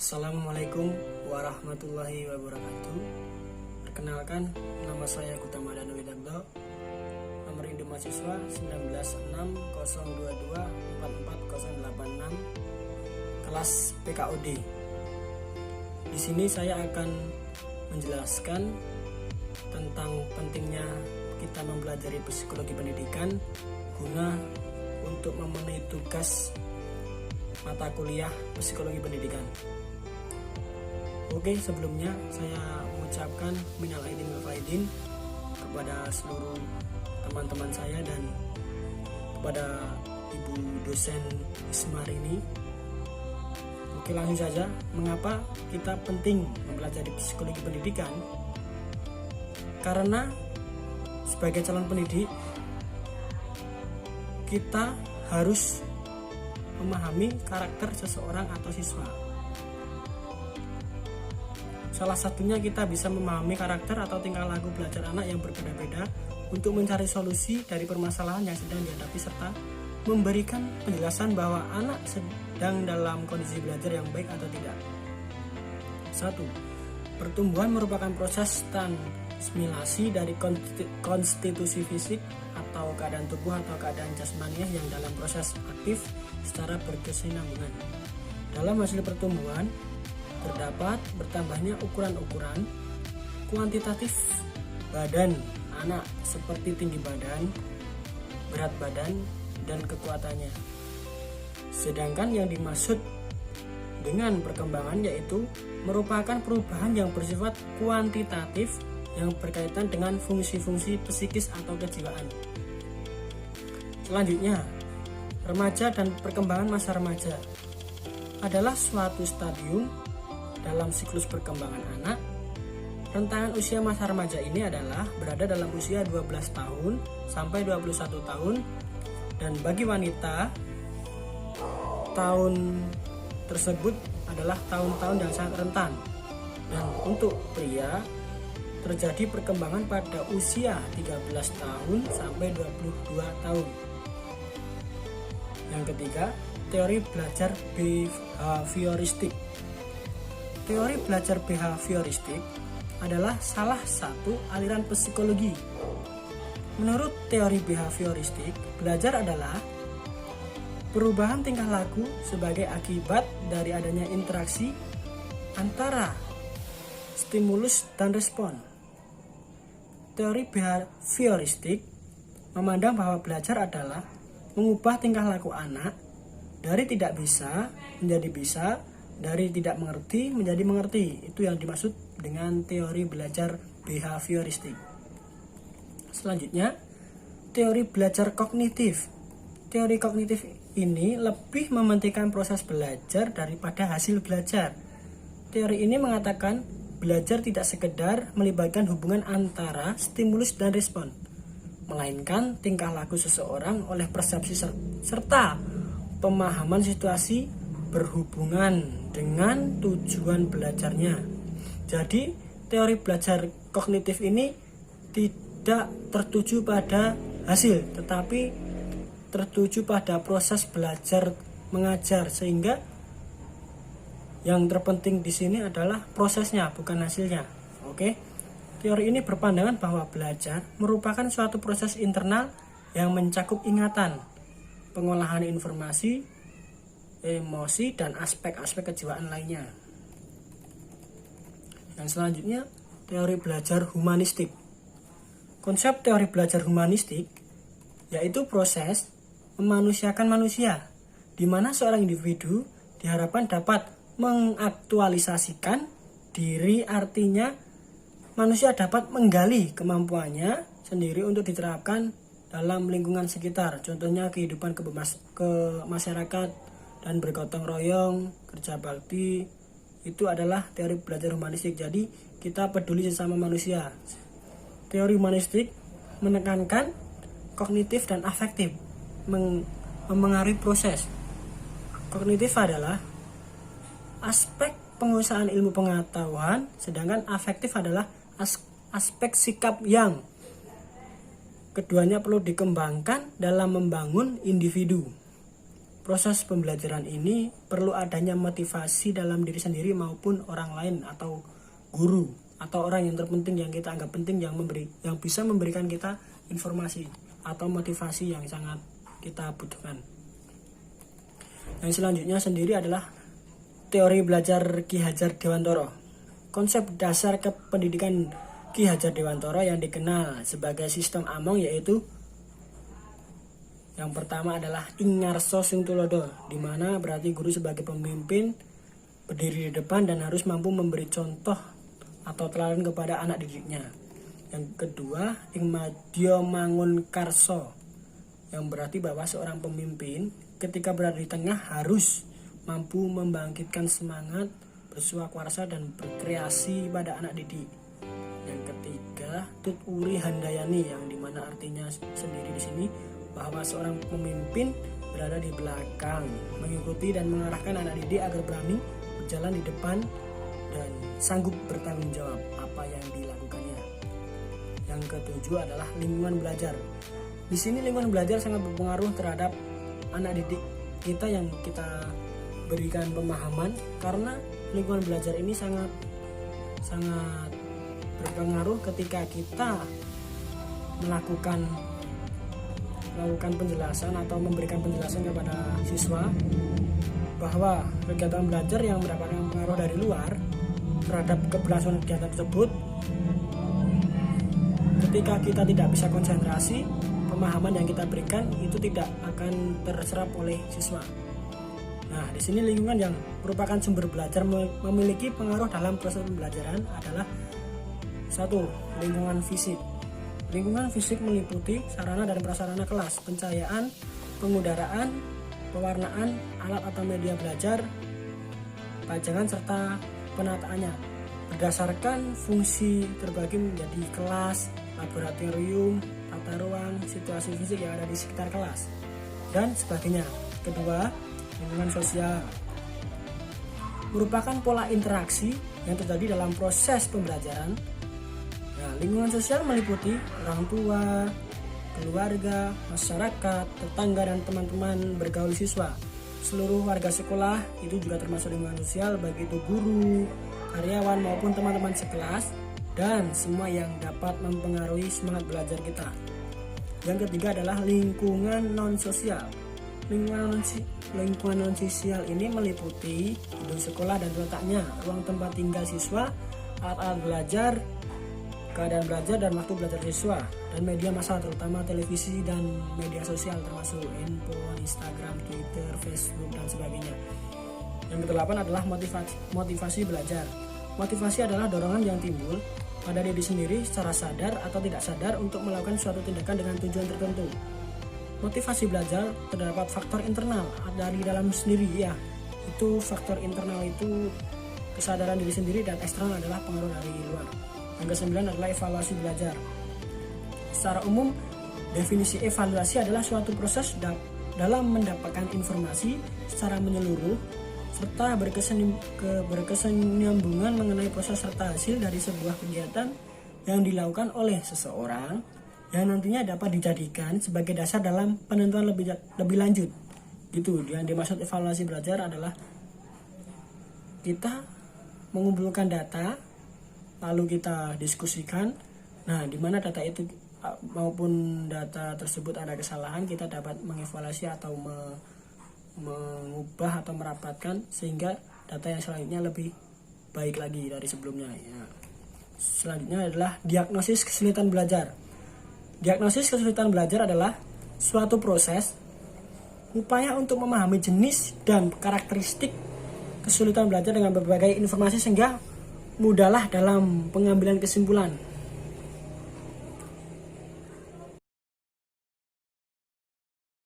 Assalamualaikum warahmatullahi wabarakatuh. Perkenalkan, nama saya Gutama Danu Widardo. Nomor induk mahasiswa 19602244086, kelas PKUD. Di sini saya akan menjelaskan tentang pentingnya kita mempelajari psikologi pendidikan guna untuk memenuhi tugas mata kuliah psikologi pendidikan. Oke, sebelumnya saya mengucapkan minal aidin wal faizin kepada seluruh teman-teman saya dan kepada Ibu dosen Ismarini. Oke, langsung saja. Mengapa kita penting mempelajari psikologi pendidikan? Karena sebagai calon pendidik kita harus memahami karakter seseorang atau siswa. Salah satunya kita bisa memahami karakter atau tingkah laku belajar anak yang berbeda-beda untuk mencari solusi dari permasalahan yang sedang dihadapi serta memberikan penjelasan bahwa anak sedang dalam kondisi belajar yang baik atau tidak. 1. Pertumbuhan merupakan proses transmilasi dari konstitusi fisik atau keadaan tubuh atau keadaan jasmaniah yang dalam proses aktif secara berkesinambungan. Dalam hasil pertumbuhan terdapat bertambahnya ukuran-ukuran kuantitatif badan anak seperti tinggi badan, berat badan, dan kekuatannya. Sedangkan yang dimaksud dengan perkembangan yaitu merupakan perubahan yang bersifat kuantitatif yang berkaitan dengan fungsi-fungsi psikis atau kejiwaan. Selanjutnya, remaja dan perkembangan masa remaja adalah suatu stadium dalam siklus perkembangan anak. Rentangan usia masa remaja ini adalah berada dalam usia 12 tahun sampai 21 tahun, dan bagi wanita tahun tersebut adalah tahun-tahun yang sangat rentan, dan untuk pria terjadi perkembangan pada usia 13 tahun sampai 22 tahun. Yang ketiga, teori belajar behavioristik. Teori belajar behavioristik adalah salah satu aliran psikologi. Menurut teori behavioristik, belajar adalah perubahan tingkah laku sebagai akibat dari adanya interaksi antara stimulus dan respon. Teori behavioristik memandang bahwa belajar adalah mengubah tingkah laku anak dari tidak bisa menjadi bisa, dari tidak mengerti menjadi mengerti. Itu yang dimaksud dengan teori belajar behavioristik. Selanjutnya, teori belajar kognitif. Teori kognitif ini lebih mementingkan proses belajar daripada hasil belajar. Teori ini mengatakan belajar tidak sekedar melibatkan hubungan antara stimulus dan respon, melainkan tingkah laku seseorang oleh persepsi serta pemahaman situasi berhubungan dengan tujuan belajarnya. Jadi, teori belajar kognitif ini tidak tertuju pada hasil, tetapi tertuju pada proses belajar mengajar, sehingga yang terpenting di sini adalah prosesnya, bukan hasilnya. Oke. Teori ini berpandangan bahwa belajar merupakan suatu proses internal yang mencakup ingatan, pengolahan informasi, emosi, dan aspek-aspek kejiwaan lainnya. Dan selanjutnya, teori belajar humanistik. Konsep teori belajar humanistik yaitu proses memanusiakan manusia, di mana seorang individu diharapkan dapat mengaktualisasikan diri, artinya manusia dapat menggali kemampuannya sendiri untuk diterapkan dalam lingkungan sekitar. Contohnya kehidupan masyarakat dan bergotong royong, kerja bakti, itu adalah teori belajar humanistik. Jadi kita peduli sesama manusia. Teori humanistik menekankan kognitif dan afektif, memengaruhi proses. Kognitif adalah aspek penguasaan ilmu pengetahuan, sedangkan afektif adalah aspek sikap yang keduanya perlu dikembangkan dalam membangun individu. proses pembelajaran ini perlu adanya motivasi dalam diri sendiri maupun orang lain atau guru atau orang yang terpenting yang kita anggap penting yang bisa memberikan kita informasi atau motivasi yang sangat kita butuhkan. Yang selanjutnya sendiri adalah teori belajar Ki Hajar Dewantara. Konsep dasar kependidikan Ki Hajar Dewantara yang dikenal sebagai sistem Among yaitu yang pertama adalah Ingarso Sing Tulodo, di mana berarti guru sebagai pemimpin berdiri di depan dan harus mampu memberi contoh atau teladan kepada anak didiknya. Yang kedua, Ing Madya Mangun Karso, yang berarti bahwa seorang pemimpin ketika berada di tengah harus mampu membangkitkan semangat, bersuakarsa dan berkreasi pada anak didik. Yang ketiga, Tut Uri Handayani, yang dimana artinya sendiri di sini bahwa seorang pemimpin berada di belakang, mengikuti dan mengarahkan anak didik agar berani berjalan di depan dan sanggup bertanggung jawab apa yang dilakukannya. Yang ketujuh adalah lingkungan belajar. Di sini lingkungan belajar sangat berpengaruh terhadap anak didik kita yang kita berikan pemahaman, karena lingkungan belajar ini sangat berpengaruh ketika kita melakukan penjelasan atau memberikan penjelasan kepada siswa bahwa kegiatan belajar yang mendapatkan pengaruh dari luar terhadap keberlangsungan kegiatan tersebut, ketika kita tidak bisa konsentrasi, pemahaman yang kita berikan itu tidak akan terserap oleh siswa. Nah, di sini lingkungan yang merupakan sumber belajar memiliki pengaruh dalam proses pembelajaran adalah satu, lingkungan fisik. Lingkungan fisik meliputi sarana dan prasarana kelas, pencahayaan, pengudaraan, pewarnaan, alat atau media belajar, pajangan serta penataannya. Berdasarkan fungsi terbagi menjadi kelas, laboratorium, tata ruang, situasi fisik yang ada di sekitar kelas, dan sebagainya. Kedua, lingkungan sosial merupakan pola interaksi yang terjadi dalam proses pembelajaran. Nah, lingkungan sosial meliputi orang tua, keluarga, masyarakat, tetangga, dan teman-teman bergaul siswa. Seluruh warga sekolah itu juga termasuk lingkungan sosial, baik itu guru, karyawan maupun teman-teman sekelas, dan semua yang dapat mempengaruhi semangat belajar kita. Yang ketiga adalah lingkungan non-sosial. Lingkungan non-sosial ini meliputi gedung sekolah dan letaknya, ruang tempat tinggal siswa, alat-alat belajar, keadaan belajar dan waktu belajar siswa, dan media massa terutama televisi dan media sosial termasuk handphone, Instagram, Twitter, Facebook, dan sebagainya. Yang kedelapan adalah motivasi belajar. Motivasi adalah dorongan yang timbul pada diri sendiri secara sadar atau tidak sadar untuk melakukan suatu tindakan dengan tujuan tertentu. Motivasi belajar terdapat faktor internal dari dalam sendiri, ya. Itu faktor internal itu kesadaran diri sendiri, dan eksternal adalah pengaruh dari luar. Yang kesembilan adalah evaluasi belajar. Secara umum, definisi evaluasi adalah suatu proses dalam mendapatkan informasi secara menyeluruh serta berkesinambungan mengenai proses serta hasil dari sebuah kegiatan yang dilakukan oleh seseorang yang nantinya dapat dijadikan sebagai dasar dalam penentuan lebih lanjut. Gitu. Yang dimaksud evaluasi belajar adalah kita mengumpulkan data, lalu kita diskusikan. Nah, di mana data itu maupun data tersebut ada kesalahan, kita dapat mengevaluasi atau mengubah atau merapatkan sehingga data yang selanjutnya lebih baik lagi dari sebelumnya. Ya. Selanjutnya adalah diagnosis kesulitan belajar. Diagnosis kesulitan belajar adalah suatu proses upaya untuk memahami jenis dan karakteristik kesulitan belajar dengan berbagai informasi sehingga mudahlah dalam pengambilan kesimpulan.